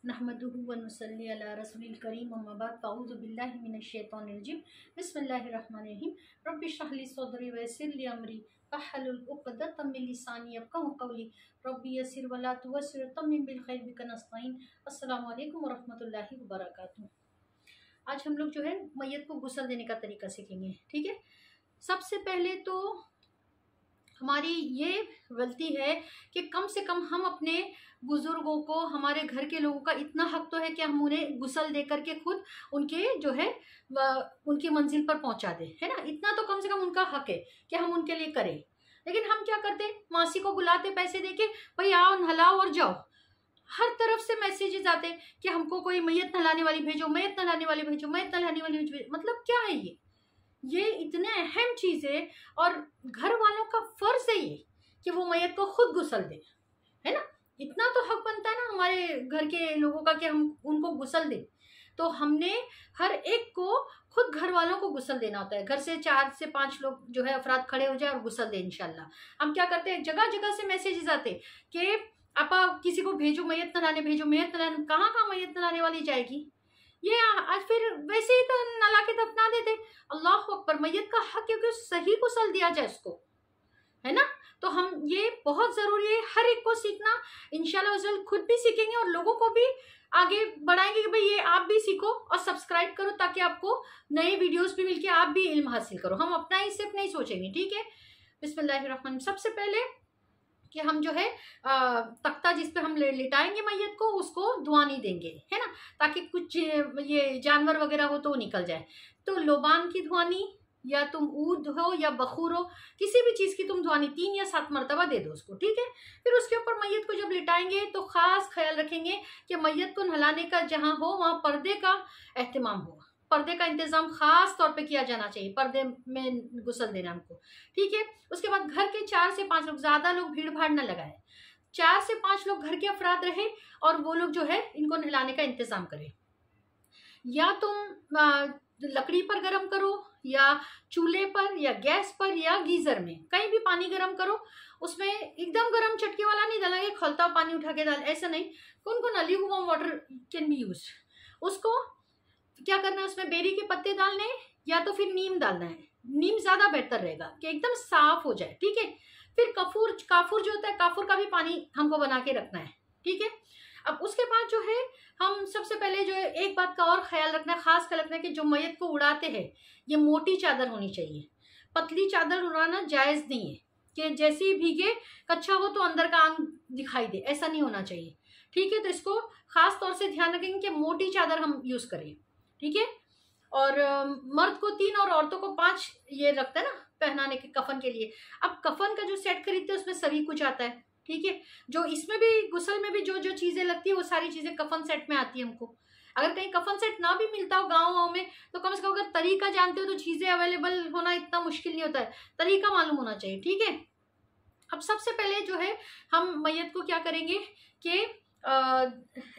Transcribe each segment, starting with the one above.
नहमदुहु व नुसल्ली अला रसूलिल करीम अम्मा बाद फ़अऊज़ु बिल्लाहि मिनश शैतानिर रजीम बिस्मिल्लाहिर रहमानिर रहीम रब्बि इश्रह ली सदरी व यस्सिर ली अमरी वहलुल उक़दतम मिन लिसानी यफ़क़हू क़ौली रब्बि यस्सिर व ला तुअस्सिर तम्मिम बिल खैर बिका नस्तईन। अस्सलामु अलैकुम व रहमतुल्लाहि व बरकातुहू। आज हम लोग जो है मैयत को गुस्ल देने का तरीका सीखेंगे। ठीक है, सबसे पहले तो हमारी ये गलती है कि कम से कम हम अपने बुज़ुर्गों को, हमारे घर के लोगों का इतना हक तो है कि हम उन्हें गुस्ल दे करके खुद उनके जो है उनकी मंजिल पर पहुंचा दें, है ना। इतना तो कम से कम उनका हक है कि हम उनके लिए करें। लेकिन हम क्या करते, मासी को बुलाते पैसे देके, भाई आओ नहलाओ और जाओ। हर तरफ से मैसेजेस आते कि हमको कोई मैयत नहलाने वाली भेजो, मैयत नहलाने वाली भेजो, मैयत नहलाने वाली भेजो। मतलब क्या है ये इतने अहम चीज़ है और घर वालों का फर्ज है ये कि वो मैयत को खुद गुस्ल दे, है ना। इतना तो हक बनता है ना हमारे घर के लोगों का कि हम उनको गुस्ल दें। तो हमने हर एक को खुद घर वालों को गुस्ल देना होता है। घर से 4 से 5 लोग जो है अफराद खड़े हो जाए और गुस्ल दें इंशाल्लाह। हम क्या करते हैं, जगह जगह से मैसेजेस आते कि आपा किसी को भेजो, मैयत नहलाने भेजो, मैयत नहलाने। कहाँ कहाँ मैयत नहलाने वाली जाएगी ये। आज फिर वैसे ही तो नला के दफना देते। अल्लाह अकबर, मैयत का हक है कि सही गुस्ल दिया जाए उसको, है ना। तो हम ये बहुत ज़रूरी है हर एक को सीखना। इंशाल्लाह खुद भी सीखेंगे और लोगों को भी आगे बढ़ाएंगे कि भाई ये आप भी सीखो और सब्सक्राइब करो ताकि आपको नए वीडियोस भी मिलके आप भी इल्म हासिल करो। हम अपना ही सिर्फ नहीं सोचेंगे, ठीक है। बिस्मिल्लाहिर्रहमानिर्रहीम। सबसे पहले कि हम जो है तख्ता जिस पे हम लिटाएंगे मैयत को, उसको धुआं नहीं देंगे, है ना, ताकि कुछ ये जानवर वगैरह हो तो निकल जाए। तो लोबान की धुआनी, या तुम ऊद हो या बखूर हो, किसी भी चीज़ की तुम धुआनी 3 या 7 मरतबा दे दो उसको, ठीक है। फिर उसके ऊपर मैयत को जब लिटाएंगे तो ख़ास ख्याल रखेंगे कि मैयत को नहलाने का जहाँ हो वहाँ पर्दे का एहतमाम हो। पर्दे का इंतज़ाम ख़ास तौर पे किया जाना चाहिए, पर्दे में गुस्ल देना हमको, ठीक है। उसके बाद घर के 4 से 5 लोग, ज़्यादा लोग भीड़ भाड़ ना लगाए। 4 से 5 लोग घर के अफराद रहे और वो लोग जो है इनको नहलाने का इंतज़ाम करें। या तुम लकड़ी पर गर्म करो या चूल्हे पर या गैस पर या गीज़र में, कहीं भी पानी गर्म करो। उसमें एकदम गर्म चटके वाला नहीं डालेंगे, खौलता पानी उठा के डाल, ऐसा नहीं। कौन lukewarm water can be use. उसको क्या करना है, उसमें बेरी के पत्ते डालने हैं या तो फिर नीम डालना है। नीम ज़्यादा बेहतर रहेगा कि एकदम साफ हो जाए, ठीक है। फिर काफूर जो होता है, काफूर का भी पानी हमको बना के रखना है, ठीक है। अब उसके बाद जो है हम सबसे पहले जो है एक बात का और ख्याल रखना है, खास ख्याल रखना है कि जो मैयत को उड़ाते हैं ये मोटी चादर होनी चाहिए। पतली चादर उड़ाना जायज़ नहीं है कि जैसे ही भीगे कच्चा हो तो अंदर का अंग दिखाई दे, ऐसा नहीं होना चाहिए, ठीक है। तो इसको खास तौर से ध्यान रखेंगे कि मोटी चादर हम यूज़ करें, ठीक है। और मर्द को 3 और औरतों को 5 ये रखता है ना पहनाने के कफन के लिए। अब कफन का जो सेट खरीदते हैं उसमें सभी कुछ आता है, ठीक है। जो इसमें भी गुस्ल में भी जो जो चीज़ें लगती है वो सारी चीज़ें कफन सेट में आती है हमको। अगर कहीं कफन सेट ना भी मिलता हो गाँव में तो कम से कम अगर तरीका जानते हो तो चीज़ें अवेलेबल होना इतना मुश्किल नहीं होता है, तरीका मालूम होना चाहिए, ठीक है। अब सबसे पहले जो है हम मैयत को क्या करेंगे कि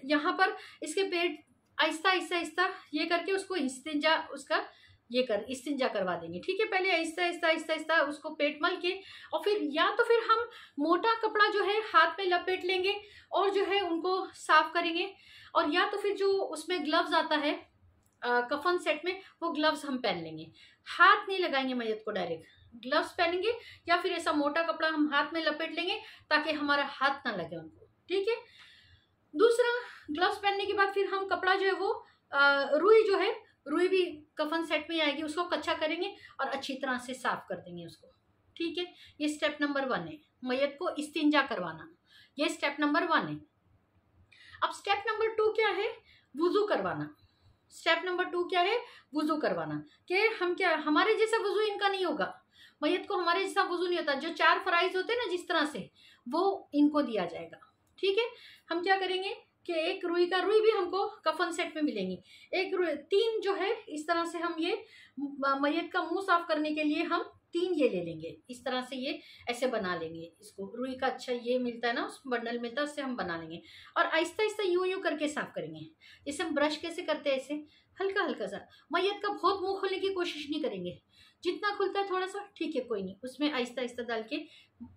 यहाँ पर इसके पेट आहिस्ता आहिस्ता आहिस्ता ये करके उसको इस्तिंजा उसका इस्तिंजा करवा देंगे, ठीक है। पहले आहिस्ता आहिस्ता आहिस्ता आहिस्ता उसको पेट मल के और फिर या तो फिर हम मोटा कपड़ा जो है हाथ में लपेट लेंगे और जो है उनको साफ करेंगे। और या तो फिर जो उसमें ग्लव्स आता है कफन सेट में, वो ग्लव्स हम पहन लेंगे। हाथ नहीं लगाएंगे मैयत को, डायरेक्ट ग्लव्स पहनेंगे या फिर ऐसा मोटा कपड़ा हम हाथ में लपेट लेंगे ताकि हमारा हाथ ना लगे उनको, ठीक है। दूसरा, ग्लव्स पहनने के बाद फिर हम कपड़ा जो है वो रुई जो है, रुई भी कफन सेट में आएगी, उसको कच्चा करेंगे और अच्छी तरह से साफ कर देंगे उसको, ठीक है। ये स्टेप नंबर 1 है, मैयत को इस्तिंजा करवाना, ये स्टेप नंबर 1 है। अब स्टेप नंबर 2 क्या है, वुजू करवाना। स्टेप नंबर 2 क्या है, वुजू करवाना। कि हम क्या, हमारे जैसा वुजू इनका नहीं होगा, मैयत को हमारे जैसा वुजू नहीं होता। जो 4 फराइज होते हैं ना जिस तरह से, वो इनको दिया जाएगा, ठीक है। हम क्या करेंगे कि एक रुई भी हमको कफन सेट में मिलेंगी। एक रुई 3 जो है इस तरह से हम ये मैयत का मुंह साफ करने के लिए हम 3 ये ले लेंगे। इस तरह से ये ऐसे बना लेंगे इसको, रुई का अच्छा ये मिलता है ना, उस बंडल मिलता है, उससे हम बना लेंगे। और आहिस्ता आहिस्ता यूं करके साफ करेंगे। जैसे हम ब्रश कैसे करते हैं, ऐसे हल्का हल्का सा। मैयत का बहुत मुंह खोलने की कोशिश नहीं करेंगे, जितना खुलता है थोड़ा सा, ठीक है, कोई नहीं, उसमें आहिस्ता आहिस्ता डाल के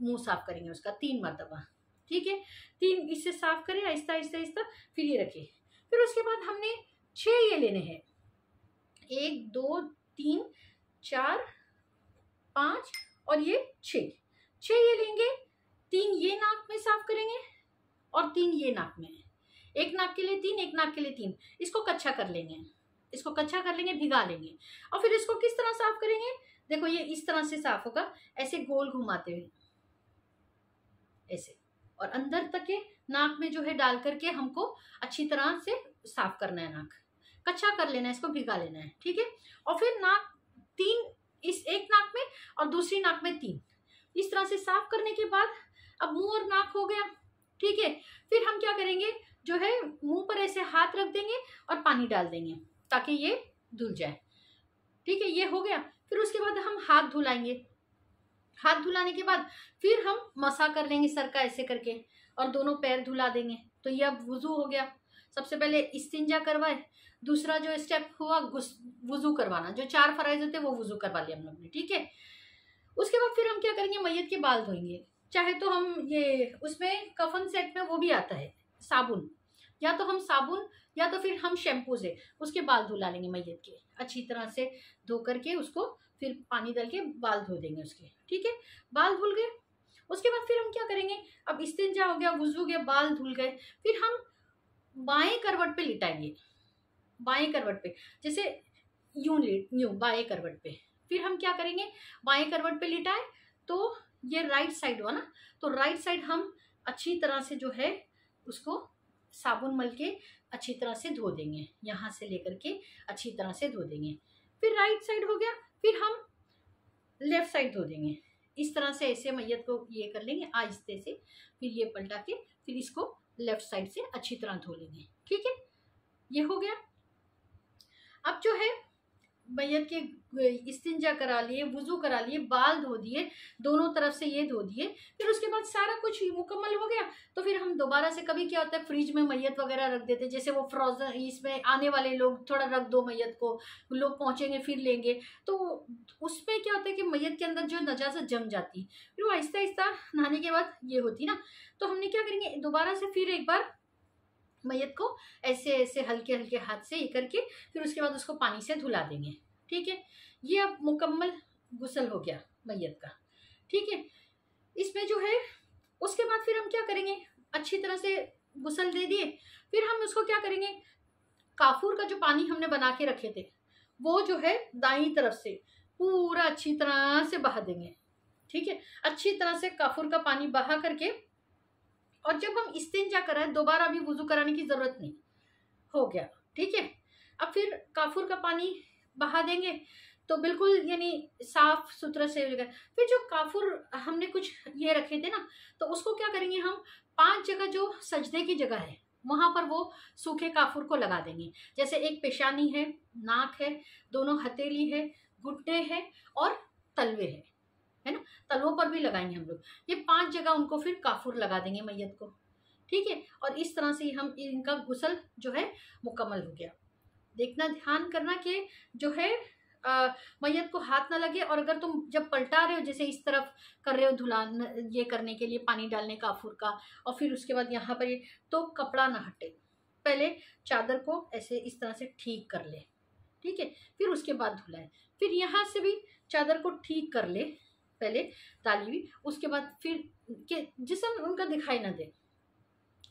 मुंह साफ करेंगे उसका 3 मरतबा, ठीक है, 3 इससे साफ करें आहिस्ता आहिस्ता आहिस्ता, फिर ये रखिए। फिर उसके बाद हमने 6 ये लेने हैं, 1 2 3 4 5 और ये 6 ये लेंगे। 3 ये नाक में साफ करेंगे और 3 ये नाक में, एक नाक के लिए 3, एक नाक के लिए 3। इसको कच्चा कर लेंगे, इसको कच्चा कर लेंगे, भिगा लेंगे। और फिर इसको किस तरह साफ करेंगे, देखो ये इस तरह से साफ होगा, ऐसे गोल घुमाते हुए ऐसे, और अंदर तक के नाक में जो है डाल करके हमको अच्छी तरह से साफ करना है, नाक कच्चा कर लेना है, इसको भिगा लेना है, ठीक है। और फिर नाक 3 इस एक नाक में और दूसरी नाक में 3, इस तरह से साफ करने के बाद अब मुंह और नाक हो गया, ठीक है। फिर हम क्या करेंगे, जो है मुंह पर ऐसे हाथ रख देंगे और पानी डाल देंगे ताकि ये धुल जाए, ठीक है, ये हो गया। फिर उसके बाद हम हाथ धुलाएंगे, हाथ धुलाने के बाद फिर हम मसा कर लेंगे सर का ऐसे करके, और दोनों पैर धुला देंगे। तो ये अब वुजू हो गया। सबसे पहले इस्तिंजा करवाए, दूसरा जो स्टेप हुआ वुजू करवाना, जो 4 फराइज होते हैं वो वुजू करवा लिया हम लोग ने, ठीक है। उसके बाद फिर हम क्या करेंगे, मैयत के बाल धोएंगे। चाहे तो हम ये उसमें कफन सेट में वो भी आता है साबुन, या तो हम साबुन या तो फिर हम शैम्पू से उसके बाल धुला लेंगे मैयत के, अच्छी तरह से धो करके उसको फिर पानी डाल के बाल धो देंगे उसके, ठीक है। बाल धुल गए, उसके बाद फिर हम क्या करेंगे, अब इस्तिंजा हो गया, वुजू हो गया, बाल धुल गए, फिर हम बाएं करवट पे लिटाएंगे, बाएं करवट पे, जैसे यूं बाएं करवट पे। फिर हम क्या करेंगे, बाएं करवट पे लिटाए तो ये राइट साइड हुआ ना, तो राइट साइड हम अच्छी तरह से जो है उसको साबुन मल के अच्छी तरह से धो देंगे, यहाँ से लेकर के अच्छी तरह से धो देंगे। फिर राइट साइड हो गया, फिर हम लेफ्ट साइड धो देंगे, इस तरह से ऐसे मैयत को ये कर लेंगे आहिस्ते से, फिर ये पलटा के फिर इसको लेफ्ट साइड से अच्छी तरह धो लेंगे, ठीक है, ये हो गया। अब जो है मैयत के इस्तिंजा करा लिए, वुजू करा लिए, बाल धो दिए, दोनों तरफ से ये धो दिए, फिर उसके बाद सारा कुछ मुकम्मल हो गया। तो फिर हम दोबारा से, कभी क्या होता है फ्रिज में मैयत वगैरह रख देते, जैसे वो फ्रोजन, इसमें आने वाले लोग थोड़ा रख दो मैयत को, लोग पहुंचेंगे फिर लेंगे, तो उसमें क्या होता है कि मैयत के अंदर जो नजाकत जम जाती, फिर वो आहिस्ता आहिस्ता नहाने के बाद ये होती ना। तो हमने क्या करेंगे, दोबारा से फिर एक बार मैयत को ऐसे ऐसे हल्के हल्के हाथ से ये करके फिर उसके बाद उसको पानी से धुला देंगे, ठीक है। ये अब मुकम्मल गुस्ल हो गया मैयत का, ठीक है। इसमें जो है उसके बाद फिर हम क्या करेंगे, अच्छी तरह से गुस्ल दे दिए, फिर हम उसको क्या करेंगे, काफूर का जो पानी हमने बना के रखे थे वो जो है दाईं तरफ से पूरा अच्छी तरह से बहा देंगे, ठीक है। अच्छी तरह से काफूर का पानी बहा करके, और जब हम इस्तिंजा कराएं दोबारा भी वुजू कराने की जरूरत नहीं, हो गया, ठीक है। अब फिर काफूर का पानी बहा देंगे तो बिल्कुल यानी साफ सुथरा से हो जाएगा। फिर जो काफूर हमने कुछ ये रखे थे ना, तो उसको क्या करेंगे, हम 5 जगह जो सजदे की जगह है वहां पर वो सूखे काफूर को लगा देंगे। जैसे एक पेशानी है, नाक है, दोनों हथेली है, घुटने है और तलवे है ना, तलवों पर भी लगाएंगे हम लोग। ये 5 जगह उनको फिर काफूर लगा देंगे मैयत को, ठीक है। और इस तरह से हम इनका गुस्ल जो है मुकम्मल हो गया। देखना, ध्यान करना कि जो है मैयत को हाथ ना लगे, और अगर तुम जब पलटा रहे हो, जैसे इस तरफ कर रहे हो धुलान ये करने के लिए पानी डालने काफूर का, और फिर उसके बाद यहाँ पर ये, तो कपड़ा ना हटे, पहले चादर को ऐसे इस तरह से ठीक कर ले, ठीक है, फिर उसके बाद धुलाए। फिर यहाँ से भी चादर को ठीक कर ले पहले डाली हुई, उसके बाद फिर के जिस्म उनका दिखाई ना दे।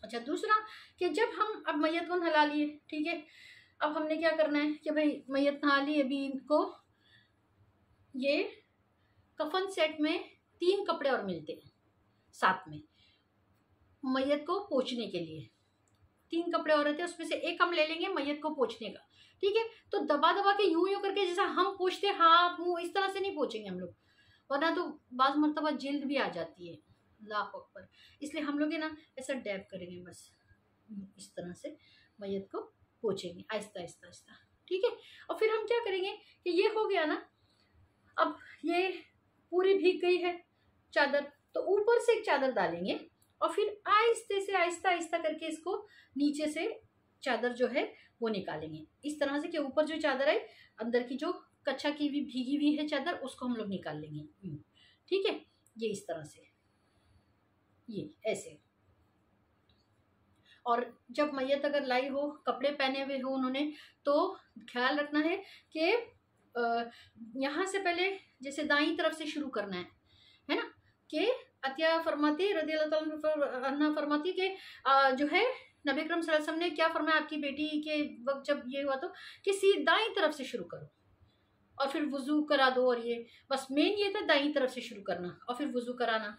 अच्छा, दूसरा कि जब हम अब मैयत को नहला लिए, ठीक है, अब हमने क्या करना है कि भाई मैयत नहा ली, अभी इनको ये कफन सेट में 3 कपड़े और मिलते हैं साथ में मैयत को पोंछने के लिए। 3 कपड़े और रहते हैं, उसमें से एक हम ले लेंगे मैयत को पोंछने का, ठीक है। तो दबा दबा के यूं यूं करके, जैसा हम पोंछते हाथ मुंह, इस तरह से नहीं पोंछेंगे हम लोग, वरना तो बाज मरतबा जिल्द भी आ जाती है, अल्लाह अकबर। इसलिए हम लोग ना ऐसा डैब करेंगे, बस इस तरह से मैयत को पोंछेंगे आहिस्ता आहिस्ता आहिस्ता, ठीक है। और फिर हम क्या करेंगे कि ये हो गया ना, अब ये पूरी भीग गई है चादर, तो ऊपर से एक चादर डालेंगे और फिर आहिस्ते से आहिस्ता आहिस्ता करके इसको नीचे से चादर जो है वो निकालेंगे, इस तरह से कि ऊपर जो चादर है, अंदर की जो कच्चा की भी भीगी हुई है चादर, उसको हम लोग निकाल लेंगे, ठीक है। ये इस तरह से, ये ऐसे, और जब मैयत अगर लाई हो, कपड़े पहने हुए हो उन्होंने, तो ख्याल रखना है कि यहाँ से पहले जैसे दाईं तरफ से शुरू करना है ना। कि अतिया फरमाती रज़ी अल्लाह अन्हा फरमाती कि जो है नबी अकरम सल्लल्लाहु अलैहि वसल्लम ने क्या फरमाया आपकी बेटी के वक्त जब ये हुआ, तो कि दाईं तरफ से शुरू करो और फिर वुजू करा दो, और ये बस मेन ये था दाईं तरफ से शुरू करना और फिर वुजू कराना।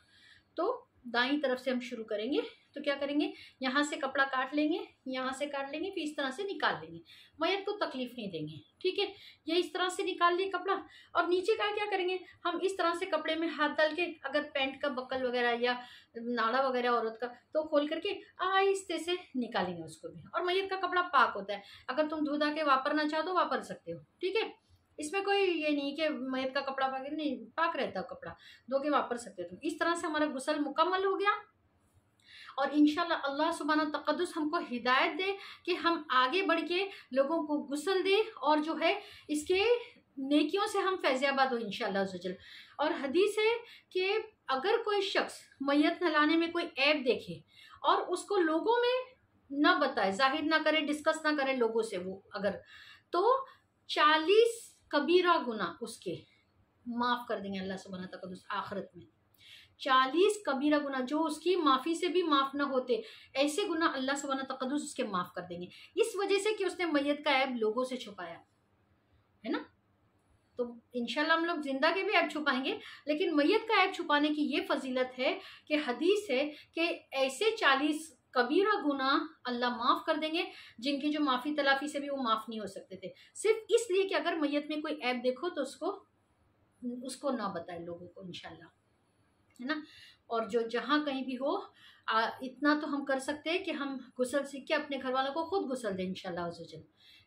तो दाईं तरफ से हम शुरू करेंगे, तो क्या करेंगे, यहाँ से कपड़ा काट लेंगे, यहाँ से काट लेंगे, फिर इस तरह से निकाल लेंगे, मैयत को तकलीफ नहीं देंगे, ठीक है। ये इस तरह से निकाल लिए कपड़ा, और नीचे का क्या करेंगे, हम इस तरह से कपड़े में हाथ डाल के, अगर पैंट का बकल वगैरह या नाड़ा वगैरह औरत का, तो खोल करके आहिस्ते से निकालेंगे उसको भी। और मैयत का कपड़ा पाक होता है, अगर तुम धो धा के वापरना चाहो तो वापर सकते हो, ठीक है। इसमें कोई ये नहीं कि मैयत का कपड़ा पाक नहीं, पाक रहता है कपड़ा, धो के वापर सकते हो तुम। इस तरह से हमारा गुस्ल मुकम्मल हो गया, और इंशाल्लाह अल्लाह सुब्हाना तक़द्दुस हमको हिदायत दे कि हम आगे बढ़ के लोगों को गुस्ल दे, और जो है इसके नेकियों से हम फैज़याबाद हो इंशाल्लाह अज़्ज़वजल। और हदीस है कि अगर कोई शख्स मैयत नहलाने में कोई ऐब देखे और उसको लोगों में न बताए, जाहिर ना करे, डिस्कस ना करे लोगों से, वो अगर, तो 40 कबीरा गुना उसके माफ़ कर देंगे अल्लाह सुब्हाना तक़द्दुस आखिरत में। 40 कबीरा गुना जो उसकी माफ़ी से भी माफ़ ना होते, ऐसे गुना अल्लाह सुब्हाना तक़द्दुस उसके माफ़ कर देंगे, इस वजह से कि उसने मैयत का ऐब लोगों से छुपाया है ना। तो इंशाल्लाह हम लोग जिंदा के भी ऐब छुपाएंगे, लेकिन मैयत का ऐब छुपाने की ये फजीलत है कि हदीस है कि ऐसे 40 कबीरा गुना अल्लाह माफ़ कर देंगे जिनकी जो माफ़ी तलाफ़ी से भी वो माफ़ नहीं हो सकते थे, सिर्फ इसलिए कि अगर मैयत में कोई ऐब देखो तो उसको ना बताए लोगों को इंशाल्लाह, है ना। और जो जहाँ कहीं भी हो, इतना तो हम कर सकते हैं कि हम गुस्ल सीख के अपने घर वालों को खुद गुस्ल दें इंशाल्लाह अज़्ज़वजल,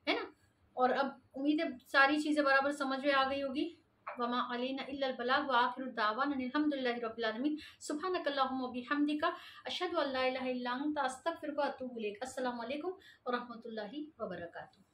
है ना। और अब उम्मीद है सारी चीज़ें बराबर समझ में आ गई होगी। वमा अलैना इल्लल बलाग व आखिरु दावाना अल्हम्दुलिल्लाहि रब्बिल आलमीन। सुब्हानकल्लाहुम्मा व बिहम्दिका अशहदु अल्ला इलाहा इल्ला अंता अस्तगफिरुका व अतूबु इलैक। अस्सलामु अलैकुम व रहमतुल्लाहि व बरकातुहू।